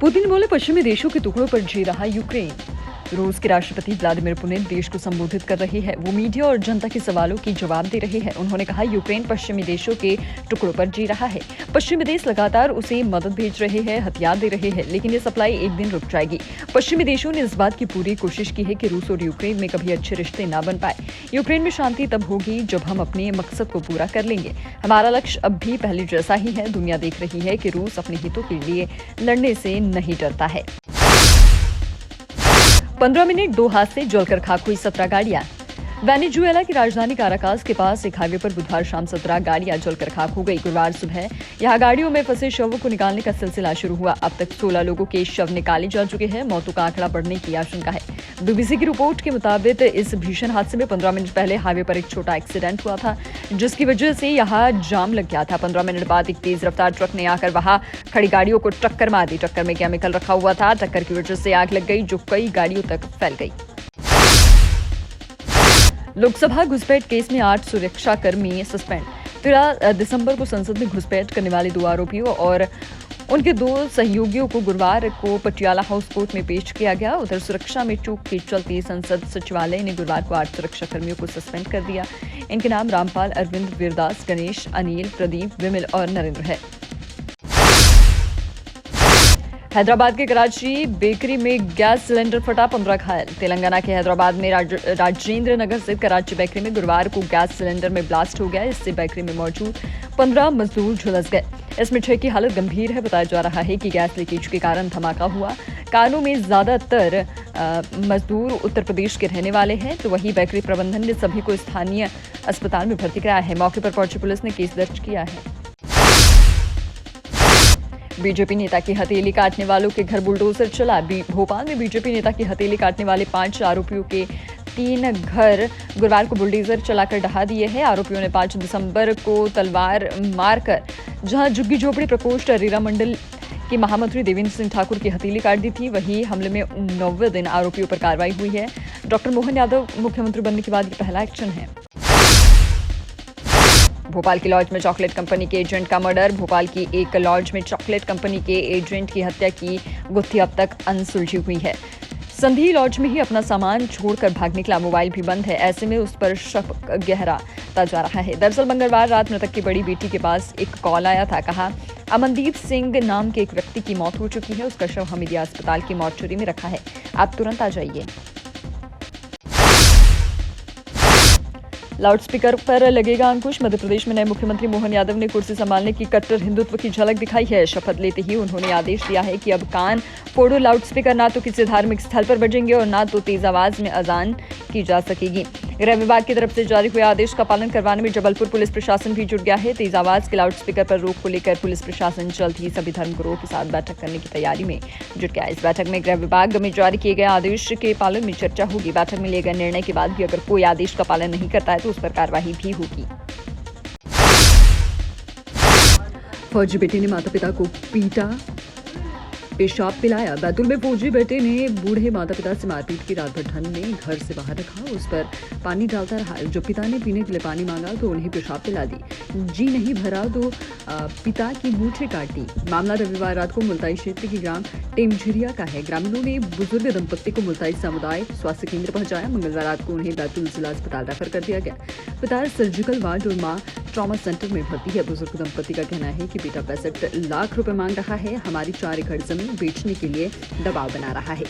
Putin बोले पश्चिमी देशों के टुकड़ों पर जी रहा यूक्रेन। रूस के राष्ट्रपति व्लादिमीर पुतिन देश को संबोधित कर रहे हैं। वो मीडिया और जनता के सवालों की जवाब दे रहे हैं। उन्होंने कहा यूक्रेन पश्चिमी देशों के टुकड़ों पर जी रहा है। पश्चिमी देश लगातार उसे मदद भेज रहे हैं, हथियार दे रहे हैं, लेकिन ये सप्लाई एक दिन रुक जाएगी। पश्चिमी देशों ने इस बात की पूरी कोशिश की है कि रूस और यूक्रेन में कभी अच्छे रिश्ते न बन पाए। यूक्रेन में शांति तब होगी जब हम अपने मकसद को पूरा कर लेंगे। हमारा लक्ष्य अब भी पहले जैसा ही है। दुनिया देख रही है कि रूस अपने हितों के लिए लड़ने से नहीं डरता है। 15 मिनट 2 हादसे, जलकर खाक हुई 17 गाड़ियां। वेनेजुएला की राजधानी काराकास के पास एक हाईवे पर बुधवार शाम 17 गाड़ियां जलकर खाक हो गई। गुरुवार सुबह यहां गाड़ियों में फंसे शवों को निकालने का सिलसिला शुरू हुआ। अब तक 16 लोगों के शव निकाले जा चुके हैं। मौतों का आंकड़ा बढ़ने की आशंका है। बीबीसी की रिपोर्ट के मुताबिक इस भीषण हादसे में 15 मिनट पहले हाईवे पर एक छोटा एक्सीडेंट हुआ था, जिसकी वजह से यहां जाम लग गया था। 15 मिनट बाद एक तेज रफ्तार ट्रक ने आकर वहां खड़ी गाड़ियों को टक्कर मार दी। टक्कर में केमिकल रखा हुआ था। टक्कर की वजह से आग लग गई, जो कई गाड़ियों तक फैल गई। लोकसभा घुसपैठ केस में 8 सुरक्षाकर्मी सस्पेंड। 13 दिसंबर को संसद में घुसपैठ करने वाले 2 आरोपियों और उनके 2 सहयोगियों को गुरुवार को पटियाला हाउस कोर्ट में पेश किया गया। उधर सुरक्षा में चूक के चलते संसद सचिवालय ने गुरुवार को 8 सुरक्षाकर्मियों को सस्पेंड कर दिया। इनके नाम रामपाल, अरविंद, वीरदास, गणेश, अनिल, प्रदीप, विमल और नरेंद्र है। हैदराबाद के कराची बेकरी में गैस सिलेंडर फटा, 15 घायल। तेलंगाना के हैदराबाद में राजेंद्र नगर स्थित कराची बेकरी में गुरुवार को गैस सिलेंडर में ब्लास्ट हो गया। इससे बेकरी में मौजूद 15 मजदूर झुलस गए। इसमें 6 की हालत गंभीर है। बताया जा रहा है कि गैस लीकेज के कारण धमाका हुआ। कारों में ज्यादातर मजदूर उत्तर प्रदेश के रहने वाले हैं, तो वहीं बेकरी प्रबंधन ने सभी को स्थानीय अस्पताल में भर्ती कराया है। मौके पर पहुंची पुलिस ने केस दर्ज किया है। बीजेपी नेता की हथेली काटने वालों के घर बुलडोजर चला। भोपाल में बीजेपी नेता की हथेली काटने वाले 5 आरोपियों के 3 घर गुरुवार को बुलडोजर चलाकर ढहा दिए हैं। आरोपियों ने 5 दिसंबर को तलवार मारकर जहां झुग्गी झोपड़ी प्रकोष्ठ रीरा मंडल के महामंत्री देवेंद्र सिंह ठाकुर की हथेली काट दी थी। वहीं हमले में 9वें दिन आरोपियों पर कार्रवाई हुई है। डॉक्टर मोहन यादव मुख्यमंत्री बनने के बाद ये पहला एक्शन है। भोपाल की लॉज में चॉकलेट कंपनी के एजेंट का मर्डर। भोपाल की एक लॉज में चॉकलेट कंपनी के एजेंट की हत्या की गुत्थी अब तक अनसुलझी हुई है। संधि लॉज में ही अपना सामान छोड़कर भाग निकला। मोबाइल भी बंद है। ऐसे में उस पर शक गहराता जा रहा है। दरअसल मंगलवार रात मृतक की बड़ी बेटी के पास एक कॉल आया था। कहा अमनदीप सिंह नाम के एक व्यक्ति की मौत हो चुकी है। उसका शव हमीदिया अस्पताल की मॉर्चरी में रखा है। आप तुरंत आ जाइए। लाउडस्पीकर पर लगेगा अंकुश। मध्य प्रदेश में नए मुख्यमंत्री मोहन यादव ने कुर्सी संभालने की कट्टर हिंदुत्व की झलक दिखाई है। शपथ लेते ही उन्होंने आदेश दिया है कि अब कान फोड़ो लाउडस्पीकर ना तो किसी धार्मिक स्थल पर बजेंगे और ना तो तेज आवाज में अजान की जा सकेगी। गृह विभाग की तरफ से जारी हुए आदेश का पालन करवाने में जबलपुर पुलिस प्रशासन भी जुट गया है। तेज आवाज के लाउडस्पीकर पर रोक को लेकर पुलिस प्रशासन जल्द ही सभी धर्मगुरुओं के साथ बैठक करने की तैयारी में जुट गया। इस बैठक में गृह विभाग में जारी किए गए आदेश के पालन में चर्चा होगी। बैठक में लिए गए निर्णय के बाद भी अगर कोई आदेश का पालन नहीं करता है तो उस पर कार्रवाई भी होगी। फौजी बेटे ने माता पिता को पीटा, पेशाब पिलाया। बैतूल में फौजी बेटे ने बूढ़े माता पिता से मारपीट की। रात भर ठंड में घर से बाहर रखा, उस पर पानी डालता रहा। जब पिता ने पीने के लिए पानी मांगा तो उन्हें पेशाब पिला दी। जी नहीं भरा तो पिता की मूछें काट दी। मामला रविवार रात को मुल्ताई क्षेत्र के ग्राम टेमझिरिया का है। ग्रामीणों ने बुजुर्ग दंपत्ति को मुल्ताई समुदाय स्वास्थ्य केंद्र पहुंचाया। मंगलवार रात को उन्हें बैतूल जिला अस्पताल रेफर कर दिया गया। पिता सर्जिकल वार्ड और मां ट्रॉमा सेंटर में भर्ती है। बुजुर्ग दंपत्ति का कहना है कि बेटा 65 लाख रुपए मांग रहा है। हमारी 4 एकड़ जमीन बेचने के लिए दबाव बना रहा है।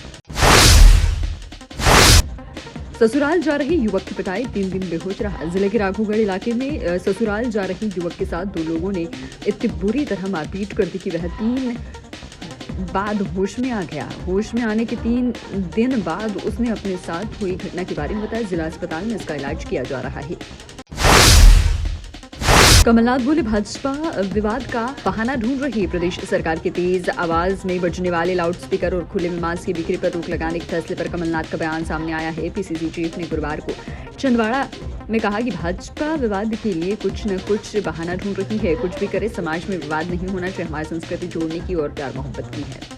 ससुराल जा रही युवक की पिटाई, 3 दिन बेहोश रहा। जिले के राघोगढ़ इलाके में ससुराल जा रही युवक के साथ 2 लोगों ने इतनी बुरी तरह मारपीट कर दी कि वह 3 बाद होश में आ गया। होश में आने के 3 दिन बाद उसने अपने साथ हुई घटना के बारे में बताया। जिला अस्पताल में इसका इलाज किया जा रहा है। कमलनाथ बोले भाजपा विवाद का बहाना ढूंढ रही है। प्रदेश सरकार के तेज आवाज में बजने वाले लाउडस्पीकर और खुले में मांस की बिक्री पर रोक लगाने के फैसले पर कमलनाथ का बयान सामने आया है। पीसीसी चीफ ने गुरुवार को छिंदवाड़ा में कहा कि भाजपा विवाद के लिए कुछ न कुछ बहाना ढूंढ रही है। कुछ भी करे, समाज में विवाद नहीं होना चाहिए। हमारी संस्कृति जोड़ने की और प्यार मोहब्बत की है।